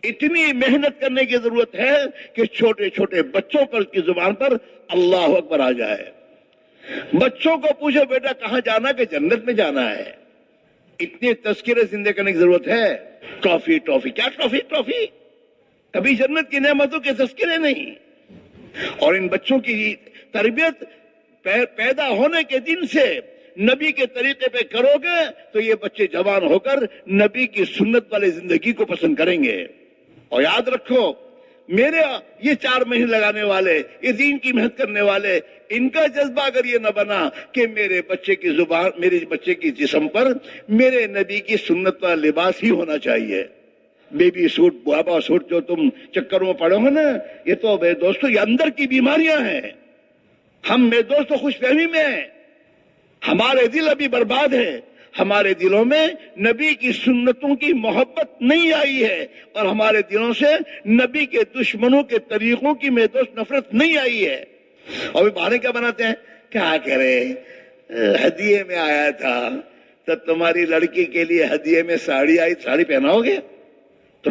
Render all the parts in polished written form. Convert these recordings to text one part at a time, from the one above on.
اتنی محنت کرنے کی ضرورت ہے کہ چھوٹے چھوٹے بچوں پر کی زبان پر اللہ اکبر آ جائے. بچوں کو پوچھو بیٹا کہاں جانا کہ جنت میں جانا ہے. اتنے تذکرے زندہ کرنے کی ضرورت ہے. ٹرافی ٹرافی کیا ٹرافی ٹرافی، کبھی جنت کی نعمتوں کے تذکرے نہیں. اور ان بچوں کی تربیت پیدا ہونے کے دن سے نبی کے طریقے پہ کرو گے تو یہ بچے جوان ہو کر نبی کی سنت والے زندگی کو پسند کریں گے. اور یاد رکھو میرے یہ 4 مہینے لگانے والے، یہ دین کی محنت کرنے والے، ان کا جذبہ اگر یہ نہ بنا کہ میرے بچے کی زبان، میرے بچے کی جسم پر میرے نبی کی سنت والا لباس ہی ہونا چاہیے. بیبی سوٹ، بابا سوٹ جو تم چکروں میں پڑے ہو نا، یہ تو میرے دوستو یہ اندر کی بیماریاں ہیں. ہم میرے دوستو خوش فہمی میں ہیں، ہمارے دل ابھی برباد ہیں. ہمارے دلوں میں نبی کی سنتوں کی محبت نہیں آئی ہے اور ہمارے دلوں سے نبی کے دشمنوں کے طریقوں کی میرے دوست نفرت نہیں آئی ہے. اور بہانے کیا بناتے ہیں، کیا کرے ہدیے میں آیا تھا تو تمہاری لڑکی کے لیے ہدیے میں ساڑی آئی، ساڑی پہناؤ گے؟ تو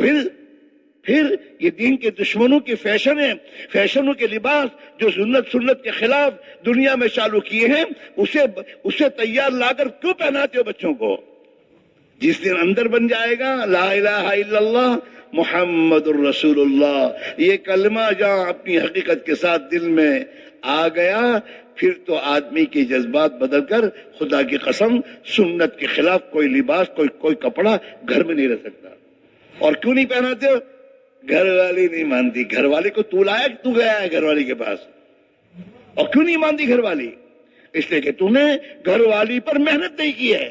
پھر یہ دین کے دشمنوں کی فیشنوں کے لباس جو سنت کے خلاف دنیا میں چالو کیے ہیں اسے تیار لا کر کیوں پہناتے ہو بچوں کو؟ جس دن اندر بن جائے گا لا الہ الا اللہ محمد الرسول اللہ، یہ کلمہ جہاں اپنی حقیقت کے ساتھ دل میں آ گیا، پھر تو آدمی کے جذبات بدل کر خدا کی قسم سنت کے خلاف کوئی لباس، کوئی کپڑا گھر میں نہیں رہ سکتا. اور کیوں نہیں پہناتے ہو؟ گھر والی نہیں مانتی. گھر والی کو تو لایا کہ تو گیا ہے گھر والی کے پاس؟ اور کیوں نہیں مانتی گھر والی؟ اس لیے کہ تو نے گھر والی پر محنت نہیں کی ہے.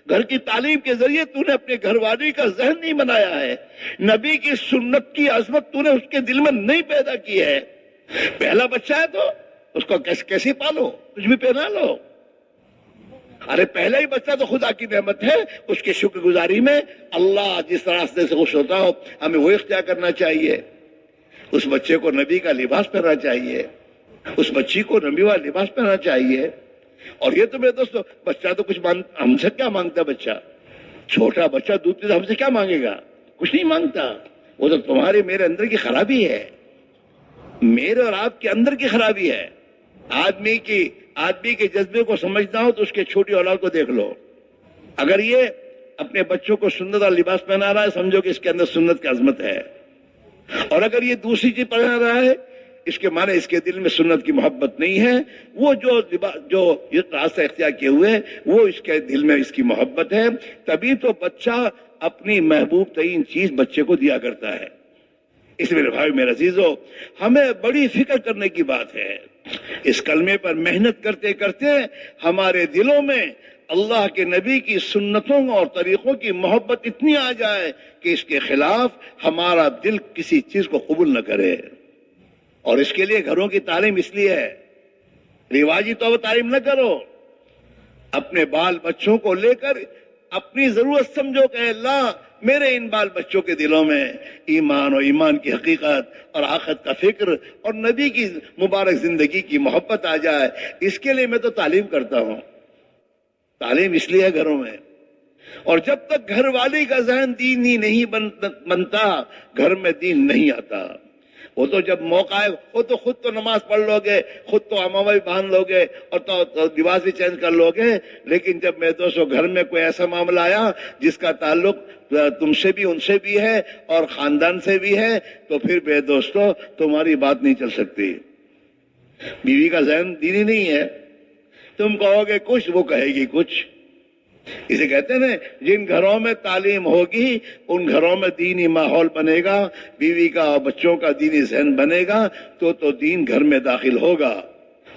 گھر کی تعلیم کے ذریعے تو نے اپنے گھر والی کا ذہن نہیں بنایا ہے. نبی کی سنت کی عظمت تو نے اس کے دل میں نہیں پیدا کی ہے. پہلا بچہ ہے تو اس کو کیسے پالو، کچھ بھی پہنا لو. ارے پہلا ہی بچہ تو خدا کی نعمت ہے، اس کے شکر گزاری میں اللہ جس راستے سے خوش ہوتا ہو ہمیں وہ اختیار کرنا چاہیے. اس بچے کو نبی کا لباس پہننا چاہیے، اس بچی کو نبی والا لباس پہننا چاہیے. اور یہ تو میرے دوستو بچہ تو کچھ ہم سے کیا مانگتا؟ بچہ چھوٹا بچہ دودھ پیتا ہم سے کیا مانگے گا؟ کچھ نہیں مانگتا. وہ تو تمہارے میرے اندر کی خرابی ہے، میرے اور آپ کے اندر کی خرابی ہے. آدمی کے جذبے کو سمجھنا ہو تو اس کے چھوٹی اولاد کو دیکھ لو. اگر یہ اپنے بچوں کو سنت والا لباس پہنا رہا ہے سمجھو کہ اس کے اندر سنت کی عظمت ہے. اور اگر یہ دوسری چیز پہنا رہا ہے اس کے معنی اس کے دل میں سنت کی محبت نہیں ہے. وہ جو راستہ اختیار کیے ہوئے وہ اس کے دل میں اس کی محبت ہے. تبھی تو بچہ اپنی محبوب ترین چیز بچے کو دیا کرتا ہے. اس میرے بھائی میرے عزیزو ہمیں بڑی فکر کرنے کی بات ہے. اس کلمے پر محنت کرتے کرتے ہمارے دلوں میں اللہ کے نبی کی سنتوں اور طریقوں کی محبت اتنی آ جائے کہ اس کے خلاف ہمارا دل کسی چیز کو قبول نہ کرے. اور اس کے لیے گھروں کی تعلیم اس لیے ہے، رواجی طور پر تعلیم نہ کرو. اپنے بال بچوں کو لے کر اپنی ضرورت سمجھو کہ اللہ میرے ان بال بچوں کے دلوں میں ایمان اور ایمان کی حقیقت اور آخرت کا فکر اور نبی کی مبارک زندگی کی محبت آ جائے. اس کے لیے میں تو تعلیم کرتا ہوں. تعلیم اس لیے ہے گھروں میں. اور جب تک گھر والی کا ذہن دینی نہیں بنتا گھر میں دین نہیں آتا. وہ تو جب موقع ہے وہ تو خود تو نماز پڑھ لو گے، خود تو امامہ بھی باندھ لو گے اور تو لباس بھی چینج کر لو گے. لیکن جب میرے دوستو گھر میں کوئی ایسا معاملہ آیا جس کا تعلق تم سے بھی ان سے بھی ہے اور خاندان سے بھی ہے تو پھر میرے دوستو تمہاری بات نہیں چل سکتی. بیوی کا ذہن دینی نہیں ہے، تم کہو گے کچھ وہ کہے گی کچھ. اسے کہتے ہیں نا جن گھروں میں تعلیم ہوگی ان گھروں میں دینی ماحول بنے گا، بیوی کا اور بچوں کا دینی ذہن بنے گا تو دین گھر میں داخل ہوگا.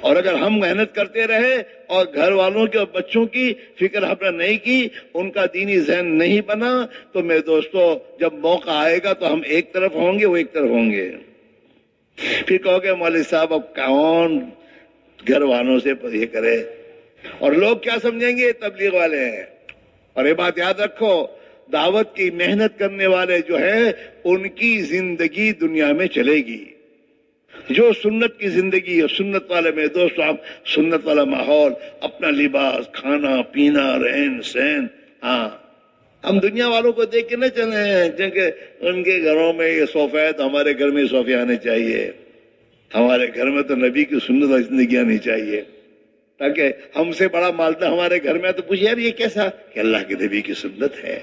اور اگر ہم محنت کرتے رہے اور گھر والوں کے اور بچوں کی فکر ہم نے نہیں کی، ان کا دینی ذہن نہیں بنا تو میرے دوستو جب موقع آئے گا تو ہم ایک طرف ہوں گے وہ ایک طرف ہوں گے. پھر کہو گے مولوی صاحب اب کون گھر والوں سے یہ کرے، اور لوگ کیا سمجھیں گے تبلیغ والے ہیں. اور یہ بات یاد رکھو دعوت کی محنت کرنے والے جو ہیں ان کی زندگی دنیا میں چلے گی. جو سنت کی زندگی اور سنت والے میں دوستو آپ سنت والا ماحول، اپنا لباس، کھانا پینا، رہن سہن، ہاں ہم دنیا والوں کو دیکھ کے نہ چلے ہیں کہ ان کے گھروں میں یہ صوفہ ہے تو ہمارے گھر میں یہ صوفے آنے چاہیے، ہمارے گھر میں تو نبی کی سنت اور زندگی آنی چاہیے، تاکہ ہم سے بڑا مالدہ ہمارے گھر میں تو پوچھے یار یہ کیسا، کہ اللہ کے نبی کی سنت ہے۔